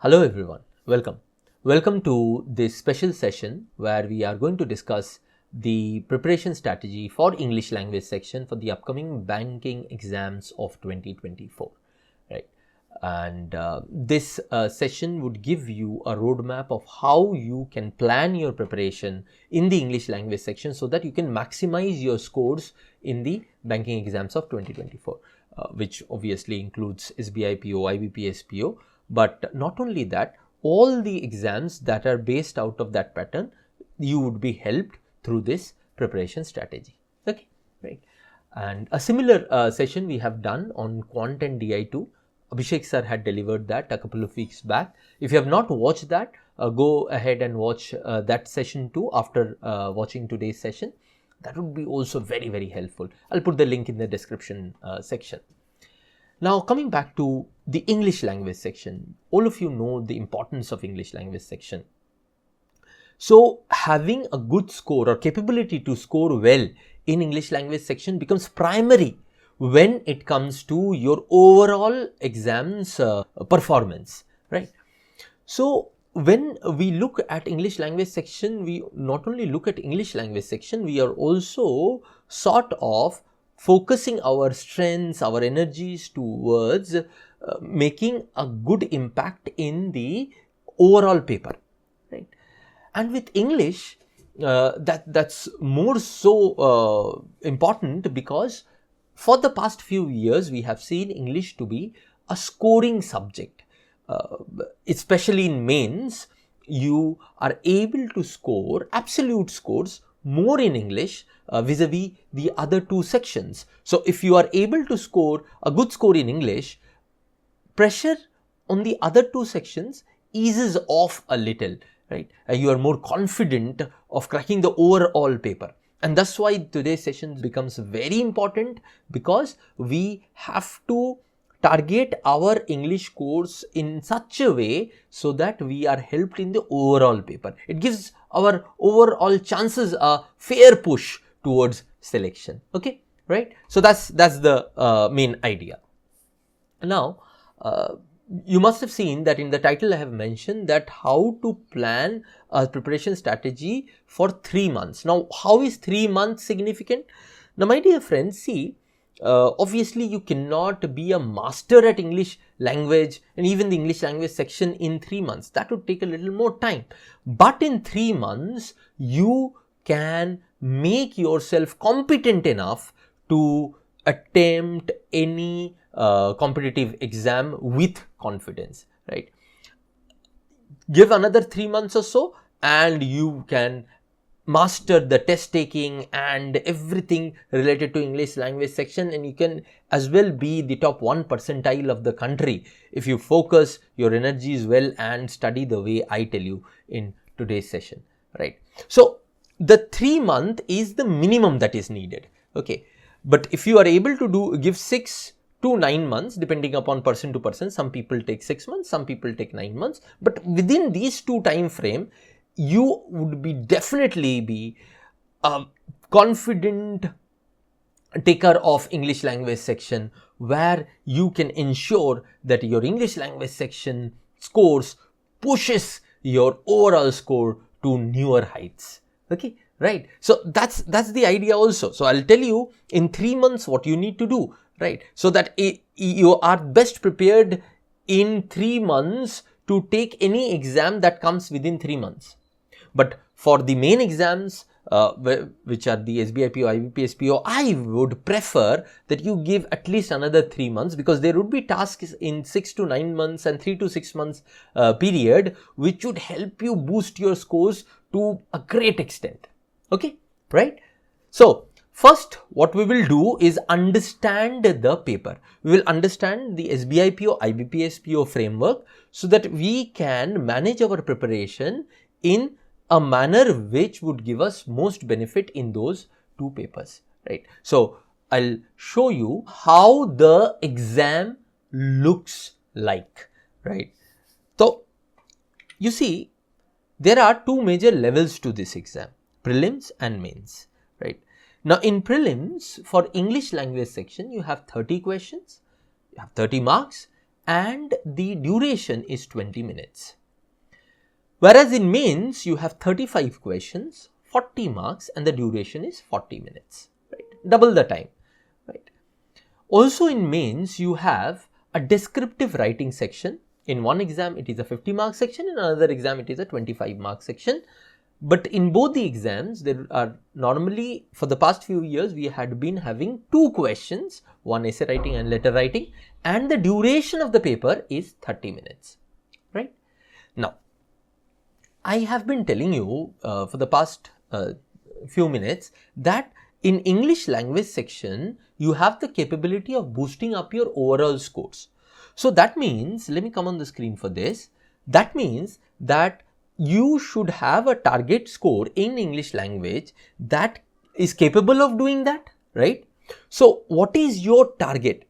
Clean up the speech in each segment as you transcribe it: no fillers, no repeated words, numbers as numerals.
Hello everyone, welcome. Welcome to this special session where we are going to discuss the preparation strategy for English language section for the upcoming banking exams of 2024, right? And this session would give you a roadmap of how you can plan your preparation in the English language section so that you can maximize your scores in the banking exams of 2024, which obviously includes SBI PO, IBPS PO. But not only that, all the exams that are based out of that pattern, you would be helped through this preparation strategy. Okay, right. And a similar session we have done on Quant and DI2. Abhishek sir had delivered that a couple of weeks back. If you have not watched that, go ahead and watch that session too after watching today's session. That would be also very, very helpful. I'll put the link in the description section. Now, coming back to the English language section, all of you know the importance of English language section. So, having a good score or capability to score well in English language section becomes primary when it comes to your overall exams performance, right? So, when we look at English language section, we not only look at English language section, we are also sort of focusing our strengths, our energies towards making a good impact in the overall paper, right? And with English, that's more so important because for the past few years, we have seen English to be a scoring subject. Especially in mains, you are able to score absolute scores more in English vis-a-vis the other two sections. So, if you are able to score a good score in English, pressure on the other two sections eases off a little, right? You are more confident of cracking the overall paper. And that's why today's session becomes very important, because we have to target our English course in such a way so that we are helped in the overall paper. It gives our overall chances a fair push towards selection. Okay, right? So that's the main idea. Now, you must have seen that in the title I have mentioned that how to plan a preparation strategy for 3 months. Now, how is 3 months significant? Now, my dear friends, see, obviously you cannot be a master at English language and even the English language section in 3 months. That would take a little more time. But in 3 months, you can make yourself competent enough to attempt any competitive exam with confidence, right? Give another 3 months or so and you can master the test taking and everything related to English language section, and you can as well be the top 1 percentile of the country if you focus your energies well and study the way I tell you in today's session, right? So, the 3 month is the minimum that is needed, okay? But if you are able to give 6 to 9 months, depending upon person to person, some people take 6 months, some people take 9 months, but within these two time frame, you would be definitely be a confident taker of English language section, where you can ensure that your English language section scores pushes your overall score to newer heights. Okay, right? So that's the idea also. So I'll tell you in 3 months what you need to do, right? So that you are best prepared in 3 months to take any exam that comes within 3 months. But for the main exams, which are the SBI PO, IBPS PO, I would prefer that you give at least another 3 months, because there would be tasks in 6 to 9 months and 3 to 6 months period, which would help you boost your scores to a great extent. Okay, right? So, first, what we will do is understand the paper. We will understand the SBI PO, IBPS PO framework so that we can manage our preparation in a manner which would give us most benefit in those two papers, right? So, I'll show you how the exam looks like, right? So, you see, there are two major levels to this exam, prelims and mains, right? Now, in prelims, for English language section, you have 30 questions, you have 30 marks, and the duration is 20 minutes. Whereas in mains, you have 35 questions, 40 marks, and the duration is 40 minutes, right? Double the time, right? Also in mains, you have a descriptive writing section. In one exam, it is a 50 mark section, in another exam, it is a 25 mark section. But in both the exams, there are normally, for the past few years, we had been having 2 questions, one essay writing and letter writing, and the duration of the paper is 30 minutes, right? Now, I have been telling you for the past few minutes that in English language section, you have the capability of boosting up your overall scores. So that means, let me come on the screen for this. That means that you should have a target score in English language that is capable of doing that, right? So what is your target?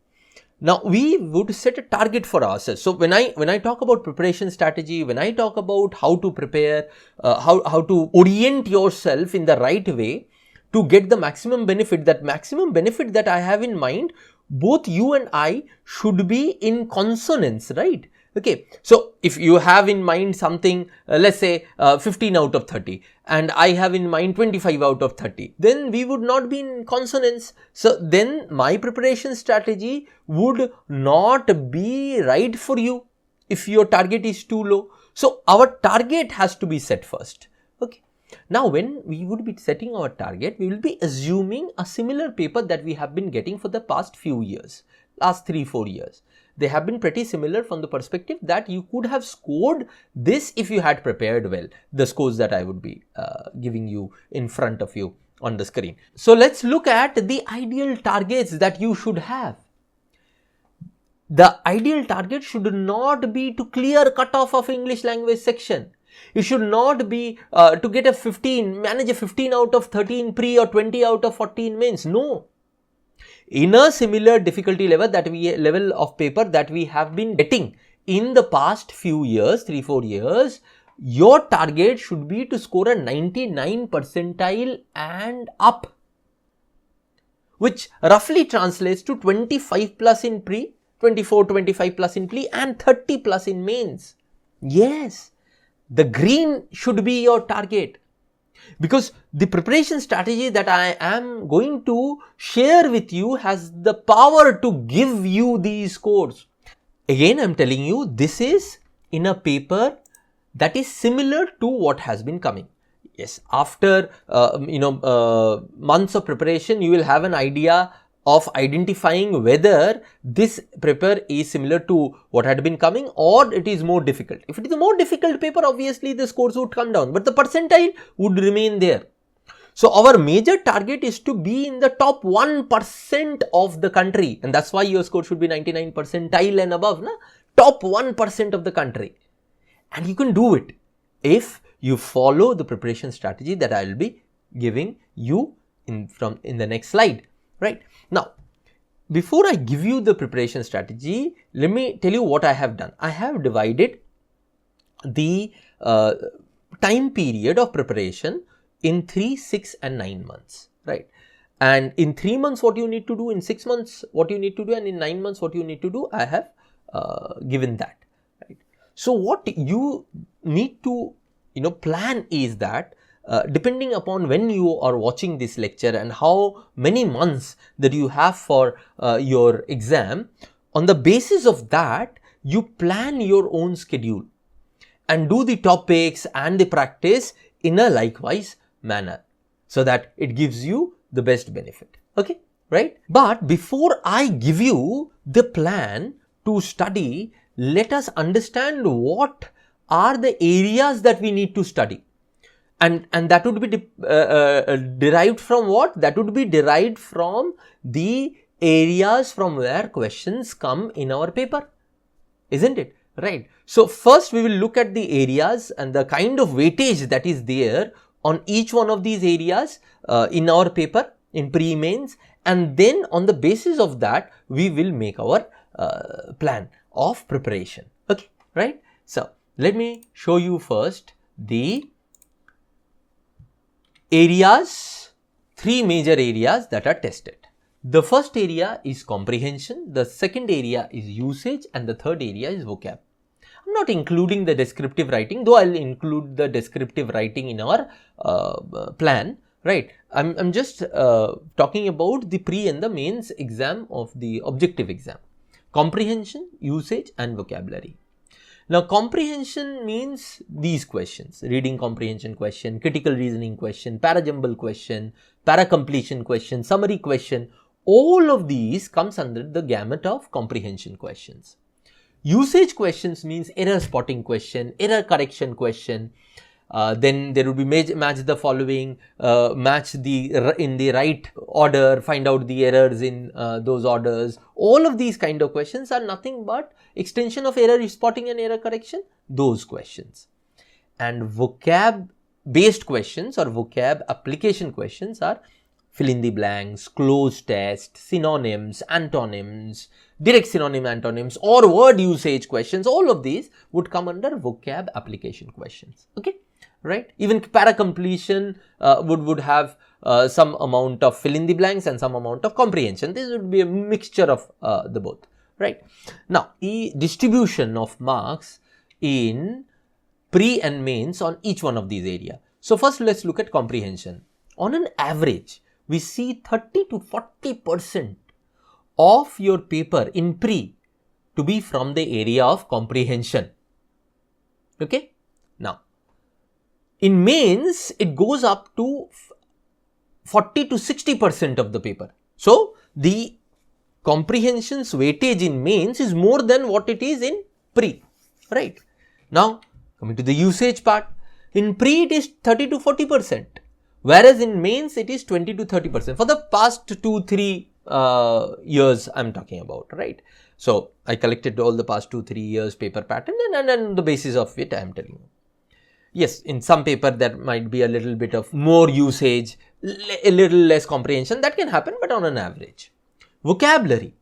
Now we would set a target for ourselves. So when I talk about preparation strategy, when I talk about how to prepare, how to orient yourself in the right way to get the maximum benefit, that maximum benefit that I have in mind, both you and I should be in consonance, right? Okay, so if you have in mind something, let's say 15 out of 30 and I have in mind 25 out of 30, then we would not be in consonance. So then my preparation strategy would not be right for you if your target is too low. So our target has to be set first. Okay. Now when we would be setting our target, we will be assuming a similar paper that we have been getting for the past few years, last 3-4 years. They have been pretty similar from the perspective that you could have scored this if you had prepared well, the scores that I would be giving you in front of you on the screen. So let's look at the ideal targets that you should have. The ideal target should not be to clear cutoff of English language section. It should not be to get a 15, manage a 15 out of 13 pre or 20 out of 14 mains. No. In a similar difficulty level of paper that we have been getting in the past few years, 3-4 years, your target should be to score a 99 percentile and up, which roughly translates to 25 plus in pre, 24-25 plus in pre, and 30 plus in mains. Yes, the green should be your target. Because the preparation strategy that I am going to share with you has the power to give you these scores. Again, I am telling you, this is in a paper that is similar to what has been coming. Yes, after months of preparation, you will have an idea of identifying whether this paper is similar to what had been coming or it is more difficult. If it is a more difficult paper, obviously the scores would come down, but the percentile would remain there. So our major target is to be in the top 1% of the country, and that's why your score should be 99 percentile and above, na? Top 1% of the country. And you can do it if you follow the preparation strategy that I will be giving you in the next slide. Right. Now, before I give you the preparation strategy, let me tell you what I have done. I have divided the time period of preparation in 3, 6 and 9 months, right? And in 3 months, what you need to do, in 6 months, what you need to do, and in 9 months, what you need to do, I have given that, right? So what you need to, plan is that depending upon when you are watching this lecture and how many months that you have for your exam, on the basis of that, you plan your own schedule and do the topics and the practice in a likewise manner so that it gives you the best benefit. Okay, right? But before I give you the plan to study, let us understand what are the areas that we need to study. And that would be derived from what? That would be derived from the areas from where questions come in our paper, isn't it? Right. So first we will look at the areas and the kind of weightage that is there on each one of these areas in our paper in pre-mains, and then on the basis of that we will make our plan of preparation. Okay, right? So let me show you first the areas, 3 major areas that are tested. The first area is comprehension, the second area is usage, and the third area is vocab. I'm not including the descriptive writing, though I'll include the descriptive writing in our plan, right? I'm just talking about the pre and the mains exam of the objective exam. Comprehension, usage, and vocabulary. Now, comprehension means these questions: reading comprehension question, critical reasoning question, parajumble question, para-completion question, summary question. All of these comes under the gamut of comprehension questions. Usage questions means error spotting question, error correction question. Then there will be match the following, match in the right order, find out the errors in those orders. All of these kind of questions are nothing but extension of error spotting and error correction, those questions. And vocab based questions or vocab application questions are fill in the blanks, cloze test, synonyms, antonyms, direct synonym antonyms, or word usage questions. All of these would come under vocab application questions. Okay, right? Even para completion would have some amount of fill in the blanks and some amount of comprehension. This would be a mixture of the both, right? Now, the distribution of marks in pre and mains on each one of these areas. So first, let's look at comprehension. On an average, we see 30 to 40% of your paper in pre to be from the area of comprehension. Okay. Now, in mains, it goes up to 40 to 60% of the paper. So, the comprehension's weightage in mains is more than what it is in pre, right? Now, coming to the usage part, in pre it is 30 to 40%. Whereas in mains it is 20 to 30% for the past 2-3 years I'm talking about, right? So I collected all the past 2-3 years paper pattern and on the basis of it I am telling you. Yes, in some paper there might be a little bit of more usage, a little less comprehension, that can happen, but on an average. Vocabulary.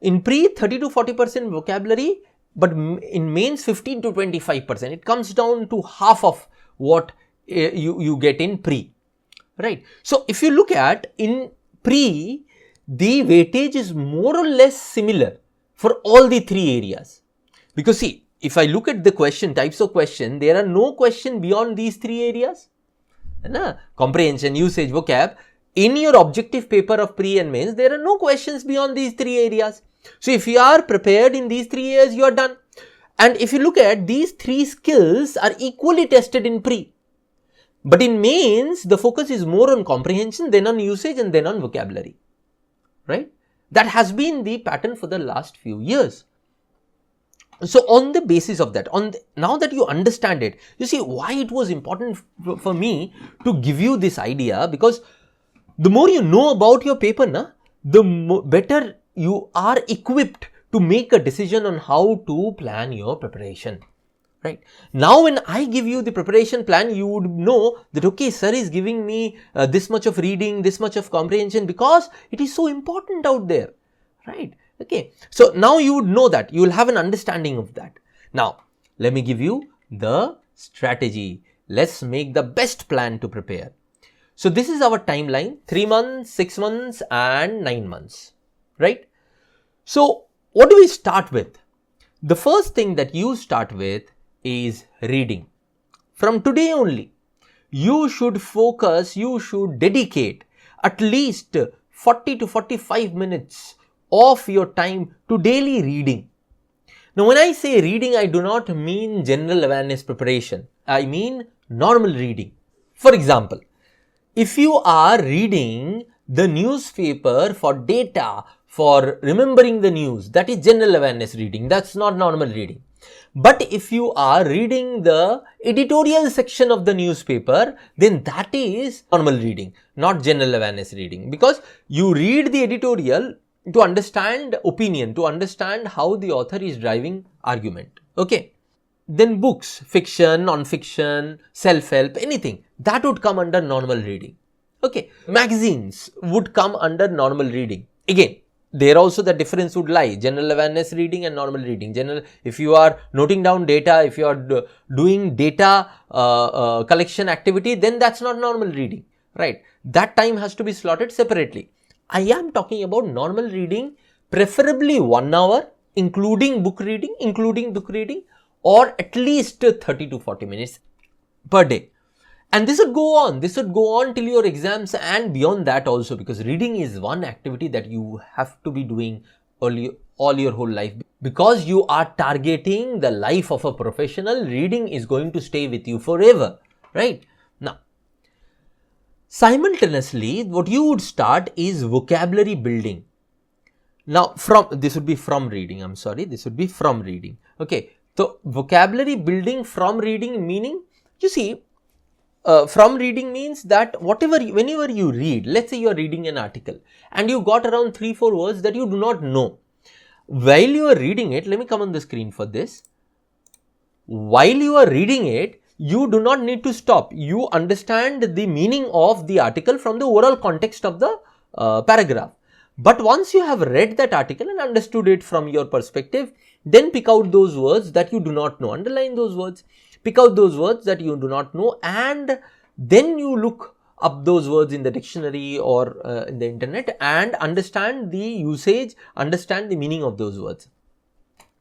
In pre 30 to 40% vocabulary, but in mains 15 to 25%. It comes down to half of what you get in pre, right? So if you look at in pre, the weightage is more or less similar for all the three areas, because see, if I look at the question, types of question, there are no question beyond these three areas. Comprehension, usage, vocab. In your objective paper of pre and mains, there are no questions beyond these three areas. So if you are prepared in these 3 areas, you are done. And if you look at these 3 skills are equally tested in pre. But in mains, the focus is more on comprehension, then on usage, and then on vocabulary, right? That has been the pattern for the last few years. So on the basis of that, now that you understand it, you see why it was important for me to give you this idea, because the more you know about your paper, the better you are equipped to make a decision on how to plan your preparation. Right. Now, when I give you the preparation plan, you would know that, okay, sir is giving me this much of reading, this much of comprehension, because it is so important out there. Right. Okay. So, now you would know that. You will have an understanding of that. Now, let me give you the strategy. Let's make the best plan to prepare. So, this is our timeline: 3 months, 6 months and 9 months. Right. So, what do we start with? The first thing that you start with is reading. From today only, you should focus, you should dedicate at least 40 to 45 minutes of your time to daily reading. Now, when I say reading, I do not mean general awareness preparation. I mean normal reading. For example, if you are reading the newspaper for data, for remembering the news, that is general awareness reading. That's not normal reading. But if you are reading the editorial section of the newspaper, then that is normal reading, not general awareness reading, because you read the editorial to understand opinion, to understand how the author is driving argument. Okay. Then books, fiction, non-fiction, self-help, anything, that would come under normal reading. Okay. Magazines would come under normal reading. Again, there also the difference would lie: general awareness reading and normal reading. If you are noting down data, if you are doing data collection activity, then that's not normal reading, right? That time has to be slotted separately. I am talking about normal reading, preferably 1 hour, including book reading, or at least 30 to 40 minutes per day. And this would go on till your exams and beyond that also, because reading is one activity that you have to be doing all your whole life. Because you are targeting the life of a professional, reading is going to stay with you forever, right? Now, simultaneously, what you would start is vocabulary building. Now, this would be from reading. Okay, so vocabulary building from reading, meaning, you see, from reading means that whenever you read, let's say you are reading an article and you got around 3-4 words that you do not know. While you are reading it, let me come on the screen for this. While you are reading it, you do not need to stop. You understand the meaning of the article from the overall context of the paragraph. But once you have read that article and understood it from your perspective, then pick out those words that you do not know. Underline those words. Pick out those words that you do not know, and then you look up those words in the dictionary or in the internet and understand the usage, understand the meaning of those words,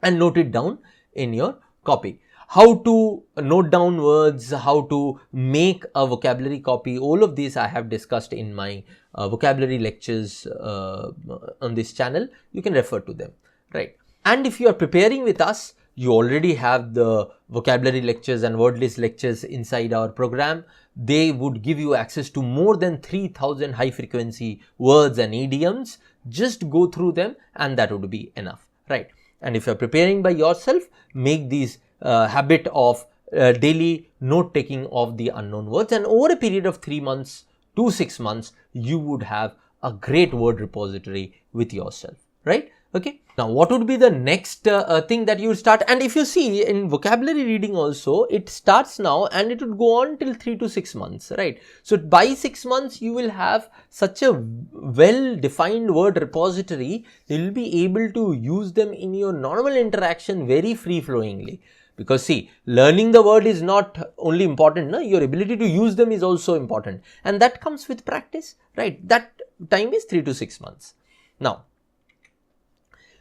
and note it down in your copy. How to note down words, how to make a vocabulary copy, all of these I have discussed in my vocabulary lectures on this channel. You can refer to them, right? And if you are preparing with us, you already have the vocabulary lectures and word list lectures inside our program. They would give you access to more than 3,000 high frequency words and idioms. Just go through them and that would be enough, right? And if you are preparing by yourself, make these habit of daily note taking of the unknown words, and over a period of 3 months to 6 months, you would have a great word repository with yourself, right? Okay. Now, what would be the next thing that you would start? And if you see in vocabulary reading also, it starts now and it would go on till 3 to 6 months, right? So, by 6 months, you will have such a well-defined word repository. You will be able to use them in your normal interaction very free-flowingly. Because see, learning the word is not only important, no? Your ability to use them is also important. And that comes with practice, right? That time is 3 to 6 months. Now,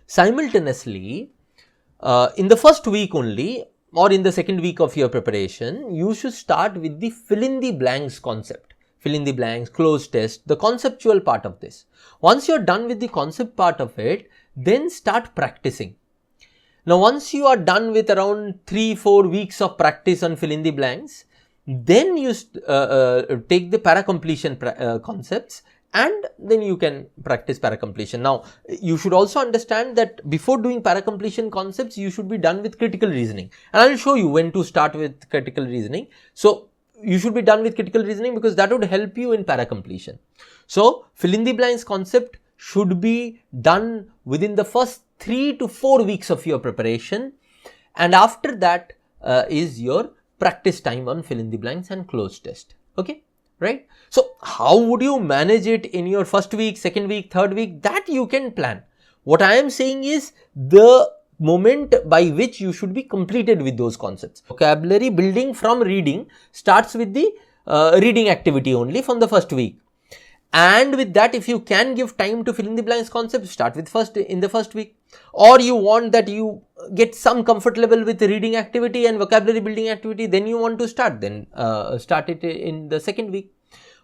simultaneously, in the first week only or in the second week of your preparation, you should start with the fill in the blanks concept. Fill in the blanks, cloze test, the conceptual part of this. Once you are done with the concept part of it, then start practicing. Now, once you are done with around 3-4 weeks of practice on fill in the blanks, then you take the para completion concepts, and then you can practice para completion. Now, you should also understand that before doing para completion concepts, you should be done with critical reasoning. And I will show you when to start with critical reasoning. So, you should be done with critical reasoning because that would help you in para completion. So, fill in the blanks concept should be done within the first 3 to 4 weeks of your preparation. And after that is your practice time on fill in the blanks and cloze test. Okay. Right? So, how would you manage it in your first week, second week, third week? That you can plan. What I am saying is the moment by which you should be completed with those concepts. Vocabulary building from reading starts with the reading activity only from the first week. And with that, if you can give time to fill in the blanks concept, start with in the first week. Or you want that you get some comfort level with the reading activity and vocabulary building activity, then you want to start, then start it in the second week.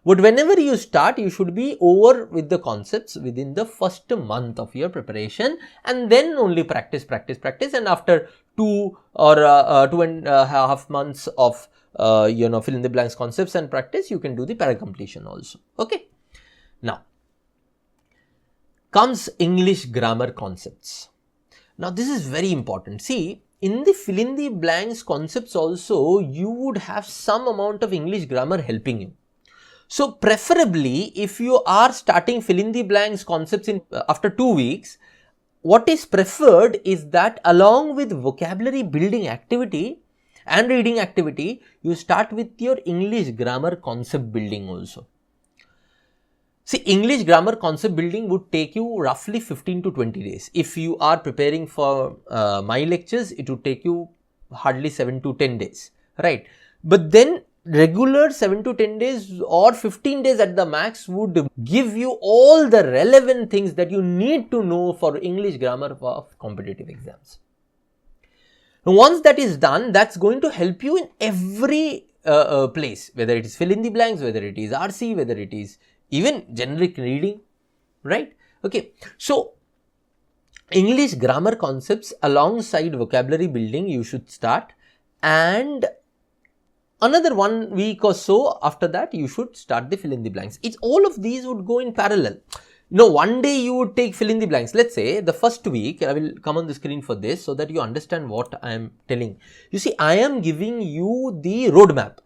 But whenever you start, you should be over with the concepts within the first month of your preparation, and then only practice. And after 2 or 2.5 months of fill in the blanks concepts and practice, you can do the para completion also. Okay. Now, comes English grammar concepts. Now, this is very important. See, in the fill in the blanks concepts also, you would have some amount of English grammar helping you. So, preferably, if you are starting fill in the blanks concepts after 2 weeks, what is preferred is that along with vocabulary building activity and reading activity, you start with your English grammar concept building also. See, English grammar concept building would take you roughly 15 to 20 days. If you are preparing for my lectures, it would take you hardly 7 to 10 days, right? But then regular 7 to 10 days or 15 days at the max would give you all the relevant things that you need to know for English grammar of competitive exams. Now, once that is done, that's going to help you in every place, whether it is fill in the blanks, whether it is RC, whether it is even generic reading, right? Okay, so English grammar concepts alongside vocabulary building you should start, and another 1 week or so after that you should start the fill in the blanks. It's all of these would go in parallel. One day you would take fill in the blanks. Let's say the first week, I will come on the screen for this so that you understand what I am telling. You see, I am giving you the roadmap.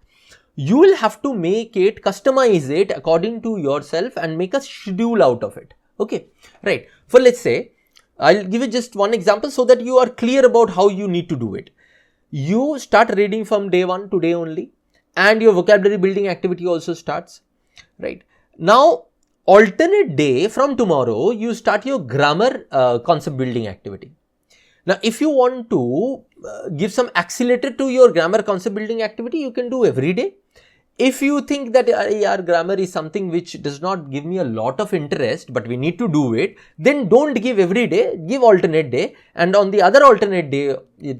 You will have to make it, customize it according to yourself and make a schedule out of it. Okay, right. For let's say, I'll give you just one example so that you are clear about how you need to do it. You start reading from day 1 today only, and your vocabulary building activity also starts, right? Now, alternate day from tomorrow, you start your grammar concept building activity. Now, if you want to give some accelerator to your grammar concept building activity, you can do every day. If you think that your grammar is something which does not give me a lot of interest, but we need to do it, then don't give every day, give alternate day. And on the other alternate day,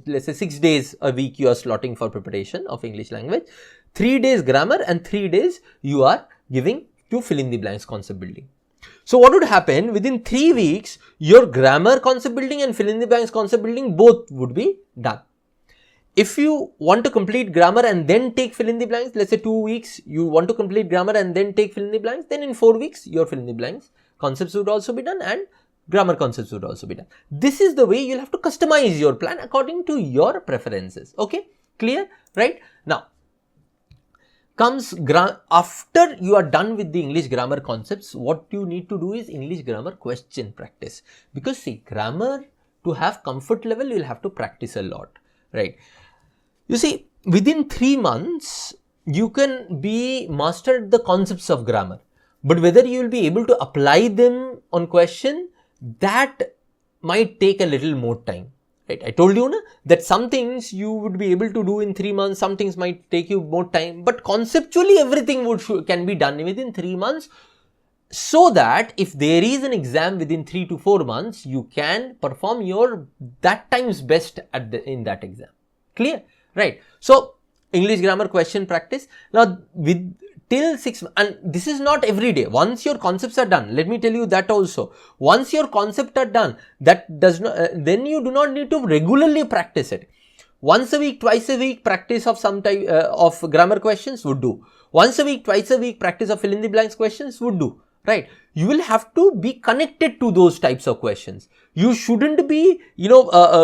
let's say 6 days a week, you are slotting for preparation of English language. 3 days grammar and 3 days you are giving to fill in the blanks concept building. So what would happen within 3 weeks, your grammar concept building and fill in the blanks concept building both would be done. If you want to complete grammar and then take fill in the blanks, let's say 2 weeks, you want to complete grammar and then take fill in the blanks, then in 4 weeks, your fill in the blanks concepts would also be done and grammar concepts would also be done. This is the way you'll have to customize your plan according to your preferences. Okay, clear, right? Now, comes after you are done with the English grammar concepts, what you need to do is English grammar question practice. Because see, grammar, to have comfort level, you'll have to practice a lot, right? You see, within 3 months, you can be mastered the concepts of grammar, but whether you will be able to apply them on question, that might take a little more time, right? I told you that some things you would be able to do in 3 months, some things might take you more time, but conceptually everything can be done within 3 months, so that if there is an exam within 3 to 4 months, you can perform your that time's best in that exam. Clear? Right. So, English grammar question practice. Now, till 6 months, and this is not every day. Once your concepts are done, let me tell you that also. Once your concepts are done, that does not, then you do not need to regularly practice it. Once a week, twice a week, practice of some type of grammar questions would do. Once a week, twice a week, practice of fill in the blanks questions would do. Right? You will have to be connected to those types of questions. You shouldn't be,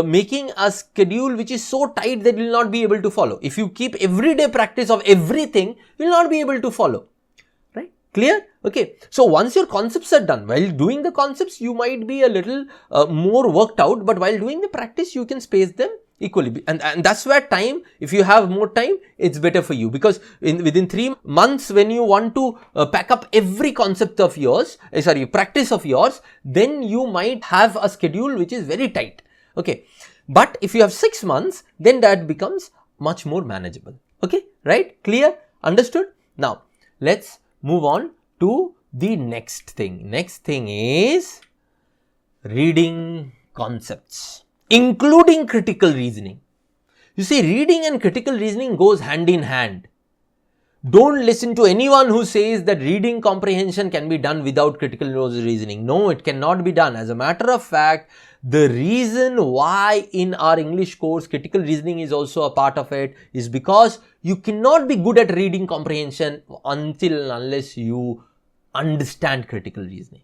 making a schedule which is so tight that you will not be able to follow. If you keep everyday practice of everything, you will not be able to follow. Right? Clear? Okay. So, once your concepts are done, while doing the concepts, you might be a little more worked out, but while doing the practice, you can space them equally. And that's where time, if you have more time, it's better for you, because within 3 months, when you want to pack up every concept of yours, practice of yours, then you might have a schedule which is very tight. Okay. But if you have 6 months, then that becomes much more manageable. Okay. Right? Clear? Understood? Now, let's move on to the next thing. Next thing is reading concepts, including critical reasoning. You see, reading and critical reasoning goes hand in hand. Don't listen to anyone who says that reading comprehension can be done without critical reasoning. No, it cannot be done. As a matter of fact, the reason why in our English course critical reasoning is also a part of it is because you cannot be good at reading comprehension until and unless you understand critical reasoning.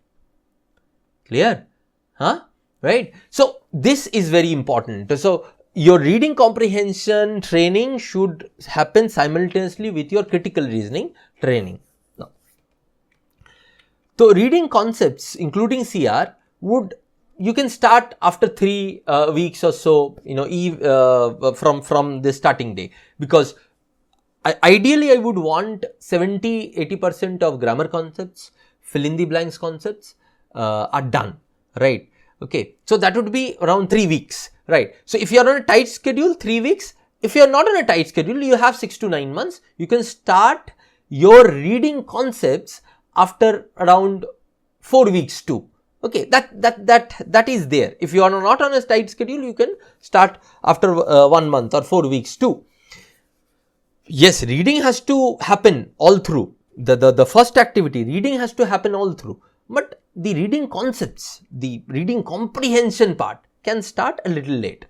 Clear? Huh? Right? So, this is very important. So, your reading comprehension training should happen simultaneously with your critical reasoning training. Now, so reading concepts including CR you can start after 3 weeks or so, from the starting day, because ideally I would want 70-80% of grammar concepts, fill in the blanks concepts are done, right? Okay, so that would be around 3 weeks, right? So if you are on a tight schedule, 3 weeks. if you are not on a tight schedule, you have 6 to 9 months, you can start your reading concepts after around 4 weeks too. Okay, that is there. If you are not on a tight schedule, you can start after 1 month or 4 weeks too. Yes, reading has to happen all through. The first activity, reading has to happen all through. But the reading concepts, the reading comprehension part can start a little late.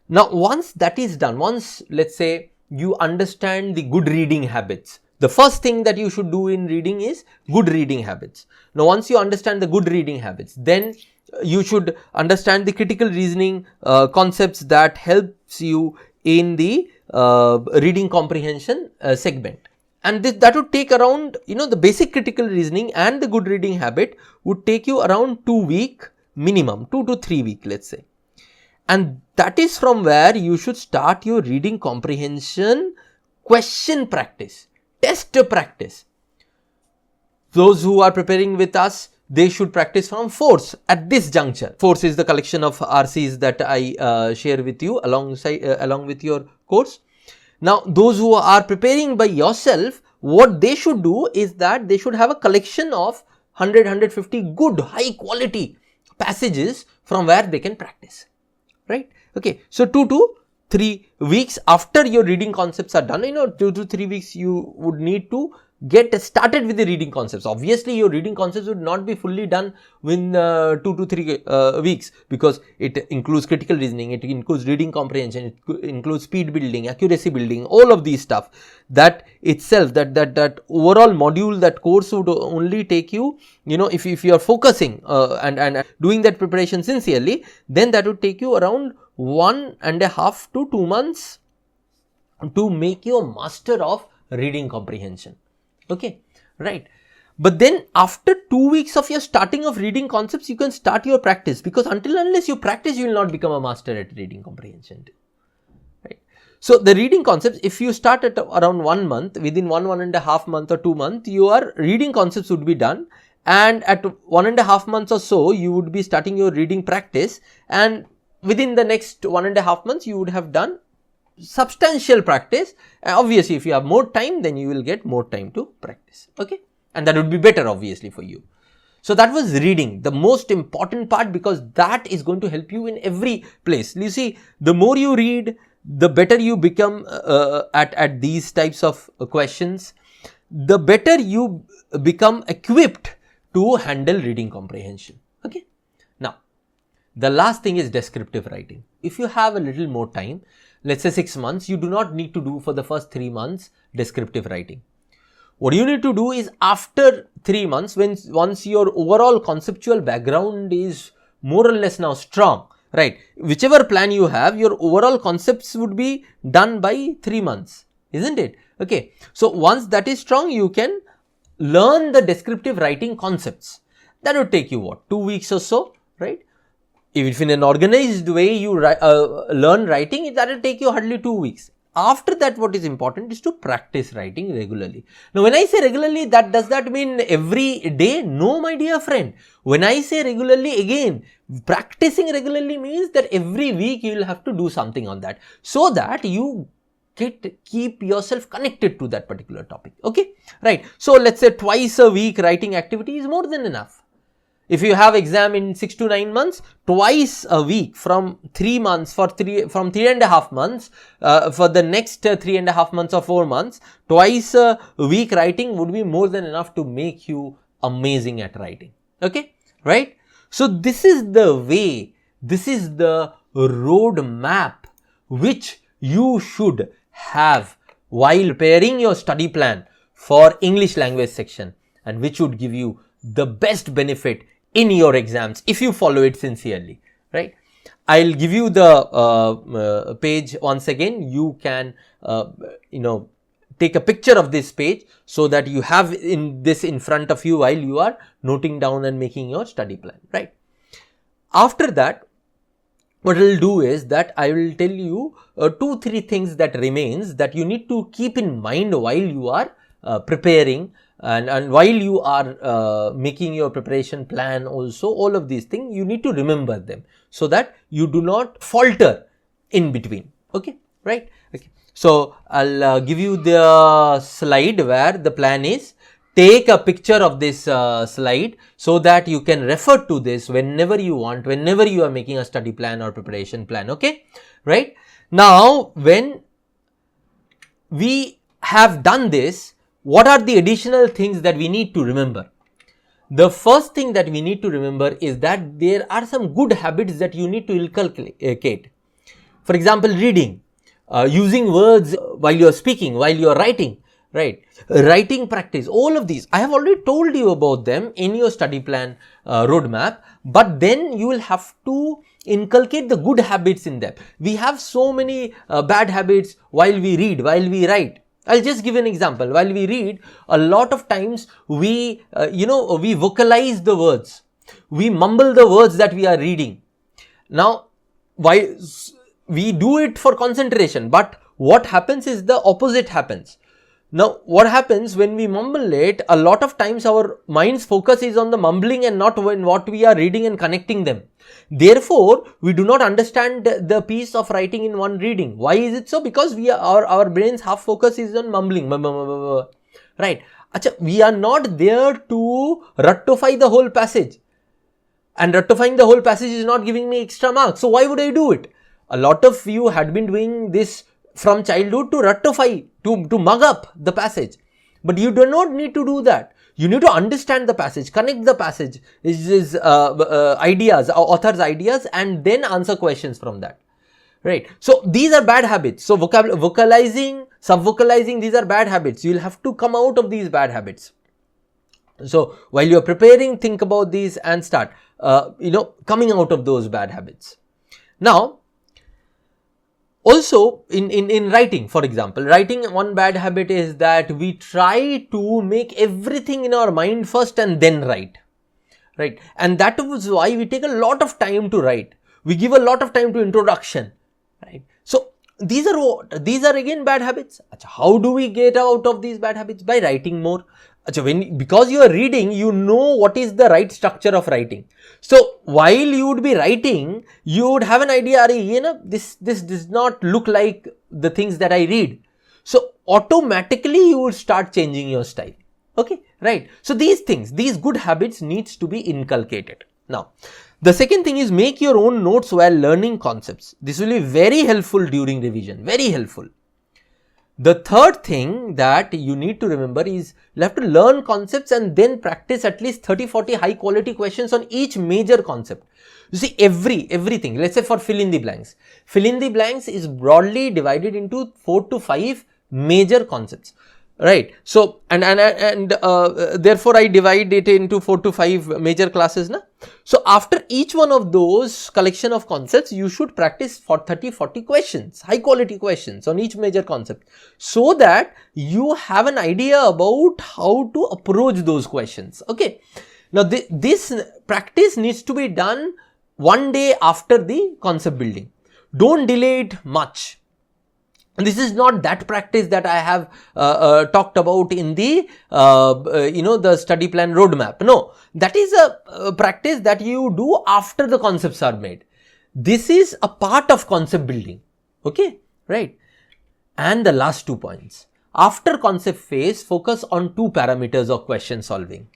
Now, once that is done, once let's say you understand the good reading habits, the first thing that you should do in reading is good reading habits. Now, once you understand the good reading habits, then you should understand the critical reasoning concepts that helps you in the reading comprehension segment. And that would take around, the basic critical reasoning and the good reading habit would take you around 2 weeks minimum, 2 to 3 weeks, let's say. And that is from where you should start your reading comprehension question practice, test practice. Those who are preparing with us, they should practice from force at this juncture. Force is the collection of RCs that I share with you along with your course. Now, those who are preparing by yourself, what they should do is that they should have a collection of 100, 150 good, high quality passages from where they can practice. Right? Okay. So, 2 to 3 weeks after your reading concepts are done, 2 to 3 weeks you would need to get started with the reading concepts. Obviously, your reading concepts would not be fully done within 2 to 3 weeks, because it includes critical reasoning, it includes reading comprehension, it includes speed building, accuracy building, all of these stuff. That itself, that overall module, that course would only take you, if you are focusing and doing that preparation sincerely, then that would take you around 1.5 to 2 months to make you a master of reading comprehension. Okay, right. But then after 2 weeks of your starting of reading concepts, you can start your practice, because unless you practice, you will not become a master at reading comprehension. Right. So the reading concepts, if you start at around 1 month, within 1.5 month or 2 months, your reading concepts would be done. And at 1.5 months or so, you would be starting your reading practice. And within the next 1.5 months, you would have done substantial practice. Obviously, if you have more time, then you will get more time to practice. Okay, and that would be better obviously for you. So that was reading, the most important part, because that is going to help you in every place. You see, the more you read, the better you become at these types of questions, the better you become equipped to handle reading comprehension. Okay. Now, the last thing is descriptive writing. If you have a little more time, let's say 6 months, you do not need to do for the first 3 months descriptive writing. What you need to do is after 3 months, once your overall conceptual background is more or less now strong, right? Whichever plan you have, your overall concepts would be done by 3 months, isn't it? Okay. So once that is strong, you can learn the descriptive writing concepts. That would take you what, 2 weeks or so, right? If in an organized way you learn writing, that will take you hardly 2 weeks. After that, what is important is to practice writing regularly. Now, when I say regularly, does that mean every day? No, my dear friend. When I say regularly, again, practicing regularly means that every week you will have to do something on that, so that you keep yourself connected to that particular topic. Okay, right. So let's say twice a week writing activity is more than enough. If you have exam in 6 to 9 months, twice a week from 3 months from 3.5 months, for the next 3.5 months or 4 months, twice a week writing would be more than enough to make you amazing at writing. Okay, right? So this is the way, this is the road map which you should have while preparing your study plan for English language section, and which would give you the best benefit in your exams if you follow it sincerely, right? I'll give you the page once again. You can, take a picture of this page so that you have this in front of you while you are noting down and making your study plan, right? After that, what I will do is that I will tell you 2-3 things that remains that you need to keep in mind while you are preparing. And while you are making your preparation plan also, all of these things, you need to remember them so that you do not falter in between. Okay. right? Okay. So I'll give you the slide where the plan is, take a picture of this slide so that you can refer to this whenever you want, whenever you are making a study plan or preparation plan. Okay, right? Now, when we have done this, what are the additional things that we need to remember? The first thing that we need to remember is that there are some good habits that you need to inculcate. For example, reading, using words while you are speaking, while you are writing, right? Writing practice, all of these. I have already told you about them in your study plan roadmap, but then you will have to inculcate the good habits in them. We have so many bad habits while we read, while we write. I'll just give an example. While we read, a lot of times we, we vocalize the words. We mumble the words that we are reading. Now, why we do it for concentration, but what happens is the opposite happens. Now, what happens when we mumble it, a lot of times our mind's focus is on the mumbling and not on what we are reading and connecting them. Therefore, we do not understand the piece of writing in one reading. Why is it so? Because our brain's half focus is on mumbling, right? We are not there to rectify the whole passage. And rectifying the whole passage is not giving me extra marks. So why would I do it? A lot of you had been doing this from childhood to rectify, to mug up the passage. But you do not need to do that. You need to understand the passage, connect the passage, ideas, author's ideas, and then answer questions from that. Right. So these are bad habits. So vocalizing, sub-vocalizing, these are bad habits. You'll have to come out of these bad habits. So while you're preparing, think about these and start, coming out of those bad habits. Now, also in writing, for example, writing, one bad habit is that we try to make everything in our mind first and then write, right? And that is why we take a lot of time to write. We give a lot of time to introduction, right? So these are again bad habits. How do we get out of these bad habits? By writing more. Because you are reading, you know what is the right structure of writing. So while you would be writing, you would have an idea, this does not look like the things that I read. So automatically you would start changing your style. Okay, right? So these things, these good habits needs to be inculcated. Now, the second thing is make your own notes while learning concepts. This will be very helpful during revision, very helpful. The third thing that you need to remember is you have to learn concepts and then practice at least 30-40 high quality questions on each major concept. You see, everything, let's say for fill in the blanks. Fill in the blanks is broadly divided into 4 to 5 major concepts. Right. So, and therefore I divide it into 4 to 5 major classes. Na? So, after each one of those collection of concepts, you should practice for 30-40 questions, high quality questions on each major concept, so that you have an idea about how to approach those questions. Okay. Now, this practice needs to be done one day after the concept building. Don't delay it much. This is not that practice that I have talked about in the the study plan roadmap. No, that is a practice that you do after the concepts are made. This is a part of concept building. Okay, right? And the last 2 points. After concept phase, focus on 2 parameters of question solving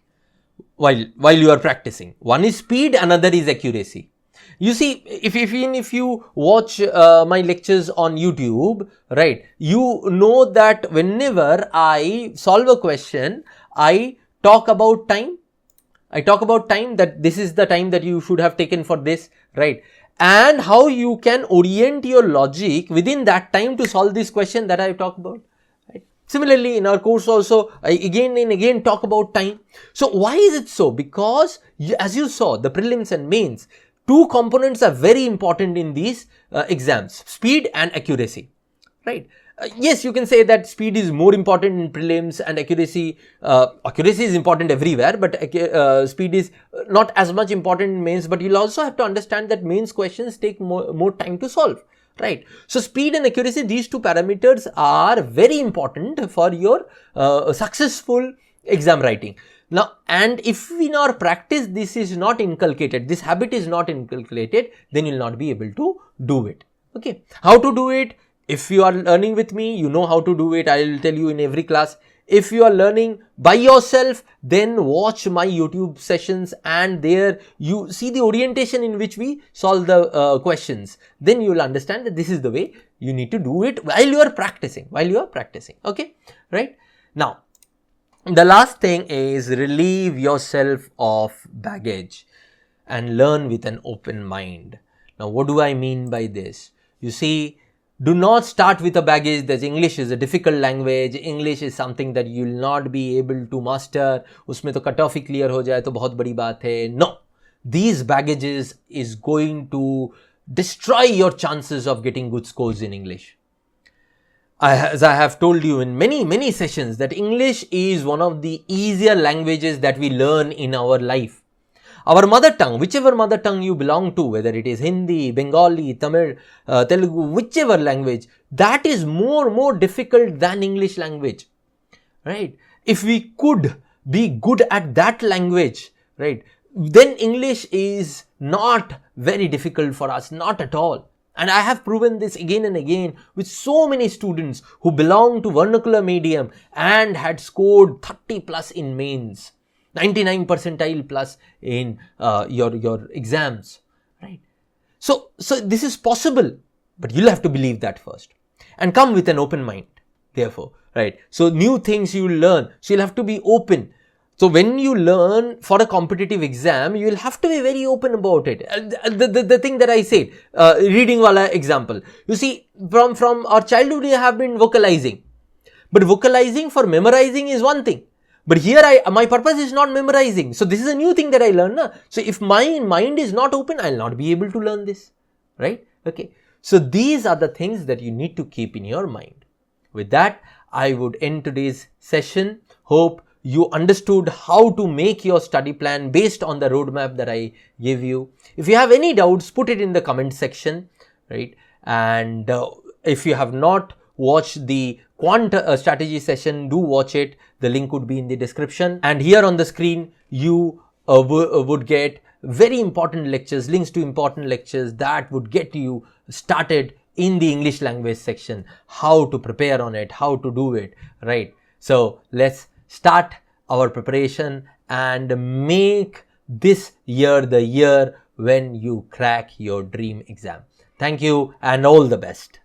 while you are practicing. One is speed, another is accuracy. You see, if you watch my lectures on YouTube, right, you know that whenever I solve a question, I talk about time. I talk about time, that this is the time that you should have taken for this, right? And how you can orient your logic within that time to solve this question that I talk about. Right? Similarly, in our course also, I again and again talk about time. So why is it so? Because as you saw, the prelims and mains, 2 components are very important in these exams, speed and accuracy, right? Yes, you can say that speed is more important in prelims and accuracy is important everywhere, but speed is not as much important in mains. But you'll also have to understand that mains questions take more time to solve, right? So speed and accuracy, these 2 parameters are very important for your successful exam writing. Now, and if in our practice this is not inculcated, this habit is not inculcated, then you'll not be able to do it. Okay. How to do it? If you are learning with me, you know how to do it. I will tell you in every class. If you are learning by yourself, then watch my YouTube sessions, and there you see the orientation in which we solve the questions. Then you will understand that this is the way you need to do it while you are practicing. Okay, right? Now, the last thing is relieve yourself of baggage and learn with an open mind. Now, what do I mean by this? You see, do not start with a baggage that English is a difficult language, English is something that you will not be able to master, उसमें तो cut off ही clear हो जाए तो बहुत बड़ी बात है. No, these baggages is going to destroy your chances of getting good scores in English. As I have told you in many sessions, that English is one of the easier languages that we learn in our life. Our mother tongue, whichever mother tongue you belong to, whether it is Hindi, Bengali, Tamil, Telugu, whichever language, that is more difficult than English language, right? If we could be good at that language, right, then English is not very difficult for us, not at all. And I have proven this again and again with so many students who belong to vernacular medium and had scored 30 plus in mains. 99 percentile plus in your exams, right? So this is possible, but you'll have to believe that first and come with an open mind, therefore, right? So new things you will learn, so you'll have to be open. So when you learn for a competitive exam, you will have to be very open about it. The thing that I said, reading wala example, you see, from our childhood we have been vocalizing, but vocalizing for memorizing is one thing. But here my purpose is not memorizing. So this is a new thing that I learn. Na? So if my mind is not open, I'll not be able to learn this, right? Okay. So these are the things that you need to keep in your mind. With that, I would end today's session. Hope you understood how to make your study plan based on the roadmap that I gave you. If you have any doubts, put it in the comment section, right? And if you have not watched the quant strategy session, do watch it. The link would be in the description. And here on the screen, you would get very important lectures, links to important lectures that would get you started in the English language section, how to prepare on it, how to do it, right? So let's start our preparation and make this year the year when you crack your dream exam. Thank you and all the best.